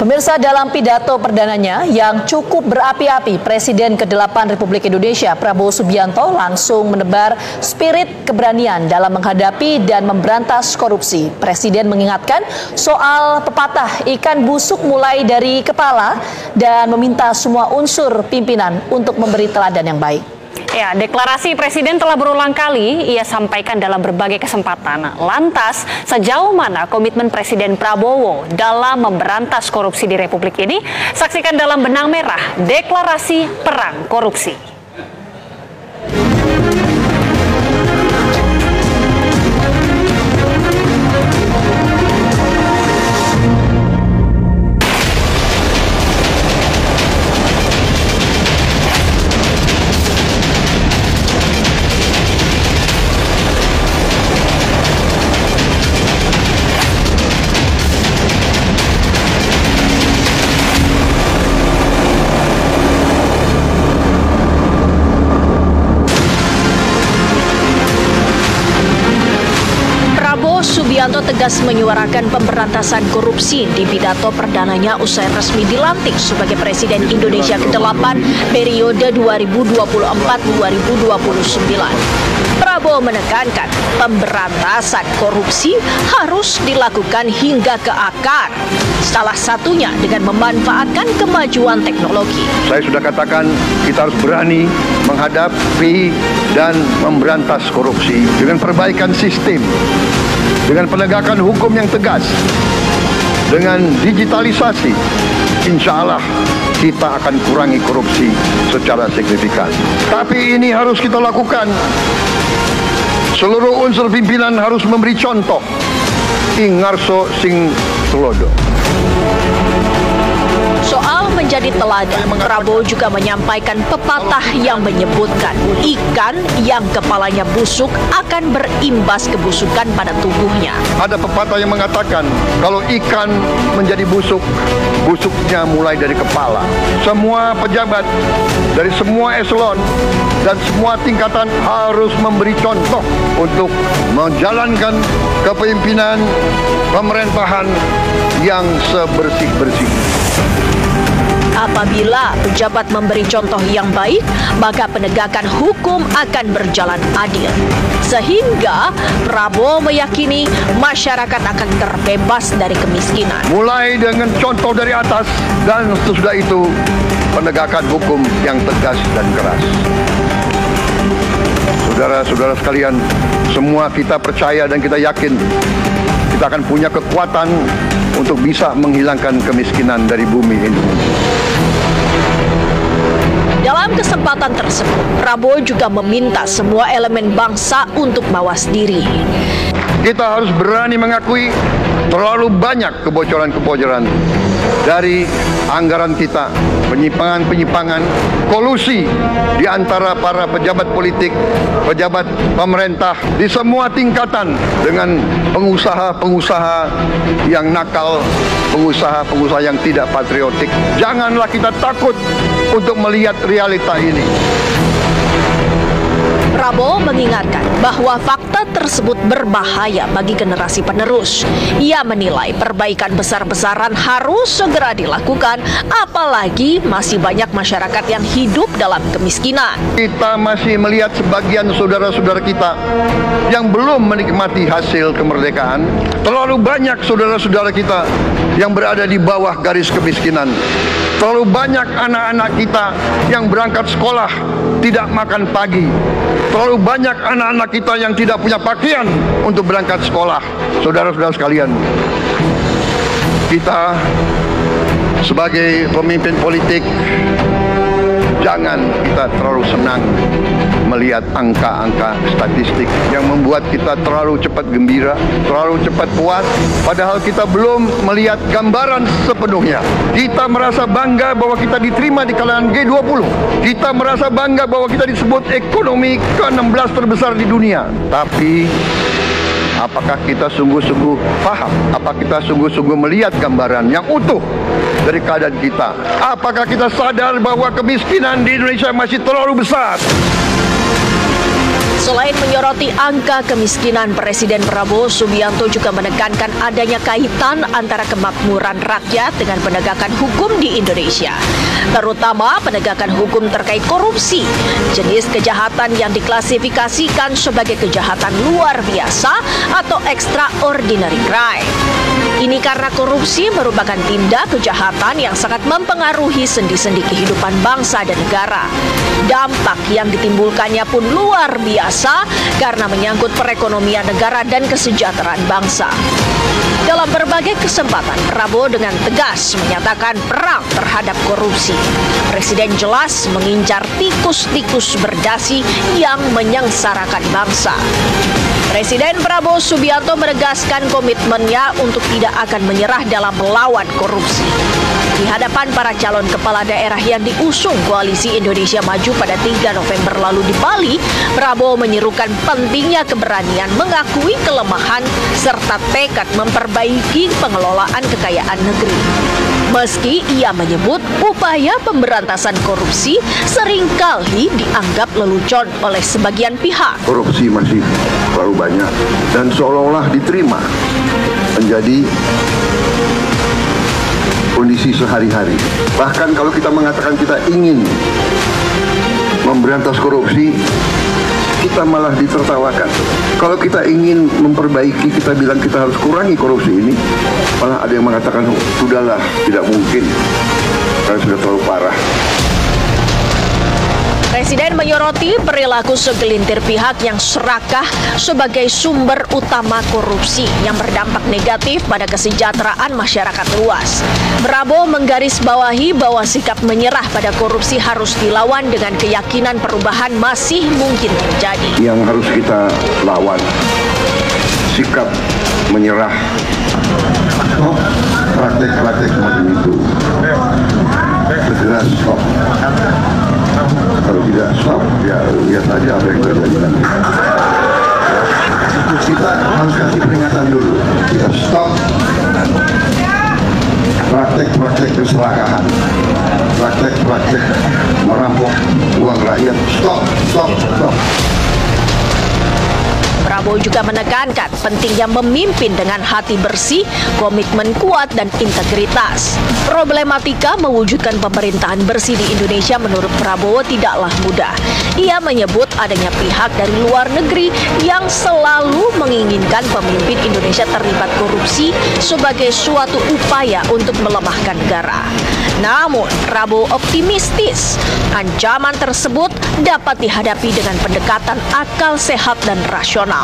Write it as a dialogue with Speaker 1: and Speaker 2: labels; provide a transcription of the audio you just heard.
Speaker 1: Pemirsa, dalam pidato perdananya yang cukup berapi-api, Presiden ke-8 Republik Indonesia Prabowo Subianto langsung menebar spirit keberanian dalam menghadapi dan memberantas korupsi. Presiden mengingatkan soal pepatah ikan busuk mulai dari kepala dan meminta semua unsur pimpinan untuk memberi teladan yang baik.
Speaker 2: Ya, deklarasi Presiden telah berulang kali ia sampaikan dalam berbagai kesempatan. Lantas, sejauh mana komitmen Presiden Prabowo dalam memberantas korupsi di Republik ini? Saksikan dalam Benang Merah, Deklarasi Perang Korupsi.
Speaker 3: Subianto tegas menyuarakan pemberantasan korupsi di pidato perdananya usai resmi dilantik sebagai Presiden Indonesia ke-8 periode 2024-2029. Prabowo menekankan pemberantasan korupsi harus dilakukan hingga ke akar, salah satunya dengan memanfaatkan kemajuan teknologi.
Speaker 4: Saya sudah katakan kita harus berani menghadapi dan memberantas korupsi dengan perbaikan sistem, dengan penegakan hukum yang tegas, dengan digitalisasi. Insya Allah kita akan kurangi korupsi secara signifikan. Tapi ini harus kita lakukan. Seluruh unsur pimpinan harus memberi contoh. Ingarso sing tulodo.
Speaker 3: Soal menjadi teladan, Prabowo juga menyampaikan pepatah yang menyebutkan ikan yang kepalanya busuk akan berimbas kebusukan pada tubuhnya.
Speaker 4: Ada pepatah yang mengatakan kalau ikan menjadi busuk, busuknya mulai dari kepala. Semua pejabat dari semua eselon dan semua tingkatan harus memberi contoh untuk menjalankan kepemimpinan pemerintahan yang sebersih-bersih.
Speaker 3: Apabila pejabat memberi contoh yang baik, maka penegakan hukum akan berjalan adil. Sehingga Prabowo meyakini masyarakat akan terbebas dari kemiskinan.
Speaker 4: Mulai dengan contoh dari atas dan sesudah itu penegakan hukum yang tegas dan keras. Saudara-saudara sekalian, semua kita percaya dan kita yakin kita akan punya kekuatan untuk bisa menghilangkan kemiskinan dari bumi Indonesia.
Speaker 3: Dalam kesempatan tersebut, Prabowo juga meminta semua elemen bangsa untuk mawas diri.
Speaker 4: Kita harus berani mengakui terlalu banyak kebocoran-kebocoran dari anggaran kita, penyimpangan-penyimpangan, kolusi di antara para pejabat politik, pejabat pemerintah di semua tingkatan dengan pengusaha-pengusaha yang nakal, pengusaha-pengusaha yang tidak patriotik. Janganlah kita takut untuk melihat realita ini.
Speaker 3: Prabowo mengingatkan bahwa fakta tersebut berbahaya bagi generasi penerus. Ia menilai perbaikan besar-besaran harus segera dilakukan, apalagi masih banyak masyarakat yang hidup dalam kemiskinan.
Speaker 4: Kita masih melihat sebagian saudara-saudara kita yang belum menikmati hasil kemerdekaan. Terlalu banyak saudara-saudara kita yang berada di bawah garis kemiskinan. Terlalu banyak anak-anak kita yang berangkat sekolah tidak makan pagi. Terlalu banyak anak-anak kita yang tidak punya pakaian untuk berangkat sekolah. Saudara-saudara sekalian, kita sebagai pemimpin politik, jangan kita terlalu senang melihat angka-angka statistik yang membuat kita terlalu cepat gembira, terlalu cepat puas, padahal kita belum melihat gambaran sepenuhnya. Kita merasa bangga bahwa kita diterima di kalangan G20. Kita merasa bangga bahwa kita disebut ekonomi ke-16 terbesar di dunia. Tapi apakah kita sungguh-sungguh paham? Apakah kita sungguh-sungguh melihat gambaran yang utuh dari keadaan kita? Apakah kita sadar bahwa kemiskinan di Indonesia masih terlalu besar?
Speaker 3: Selain menyoroti angka kemiskinan, Presiden Prabowo Subianto juga menekankan adanya kaitan antara kemakmuran rakyat dengan penegakan hukum di Indonesia, terutama penegakan hukum terkait korupsi, jenis kejahatan yang diklasifikasikan sebagai kejahatan luar biasa atau extraordinary crime. Ini karena korupsi merupakan tindak kejahatan yang sangat mempengaruhi sendi-sendi kehidupan bangsa dan negara. Dampak yang ditimbulkannya pun luar biasa karena menyangkut perekonomian negara dan kesejahteraan bangsa. Dalam berbagai kesempatan, Prabowo dengan tegas menyatakan perang terhadap korupsi. Presiden jelas mengincar tikus-tikus berdasi yang menyengsarakan bangsa. Presiden Prabowo Subianto menegaskan komitmennya untuk tidak akan menyerah dalam melawan korupsi. Di hadapan para calon kepala daerah yang diusung Koalisi Indonesia Maju pada 3 November lalu di Bali, Prabowo menyerukan pentingnya keberanian mengakui kelemahan serta tekad memperbaiki pengelolaan kekayaan negeri. Meski ia menyebut upaya pemberantasan korupsi seringkali dianggap lelucon oleh sebagian pihak.
Speaker 4: Korupsi masih terlalu banyak dan seolah-olah diterima menjadi kondisi sehari-hari. Bahkan kalau kita mengatakan kita ingin memberantas korupsi, kita malah ditertawakan. Kalau kita ingin memperbaiki, kita bilang kita harus kurangi korupsi ini, malah ada yang mengatakan, sudahlah, tidak mungkin, karena sudah terlalu parah.
Speaker 3: Presiden menyoroti perilaku segelintir pihak yang serakah sebagai sumber utama korupsi yang berdampak negatif pada kesejahteraan masyarakat luas. Prabowo menggarisbawahi bahwa sikap menyerah pada korupsi harus dilawan dengan keyakinan perubahan masih mungkin terjadi.
Speaker 4: Yang harus kita lawan, sikap menyerah, praktek-praktek semacam itu. Segera stop. Kalau tidak stop, ya lihat aja apa yang terjadi nanti. Kita harus kasih peringatan dulu. Kita stop praktek-praktek keserakahan, praktek-praktek merampok uang rakyat. Stop.
Speaker 3: Prabowo juga menekankan pentingnya memimpin dengan hati bersih, komitmen kuat, dan integritas. Problematika mewujudkan pemerintahan bersih di Indonesia menurut Prabowo tidaklah mudah. Ia menyebut adanya pihak dari luar negeri yang selalu menginginkan pemimpin Indonesia terlibat korupsi sebagai suatu upaya untuk melemahkan negara. Namun, Prabowo optimistis ancaman tersebut dapat dihadapi dengan pendekatan akal sehat dan rasional.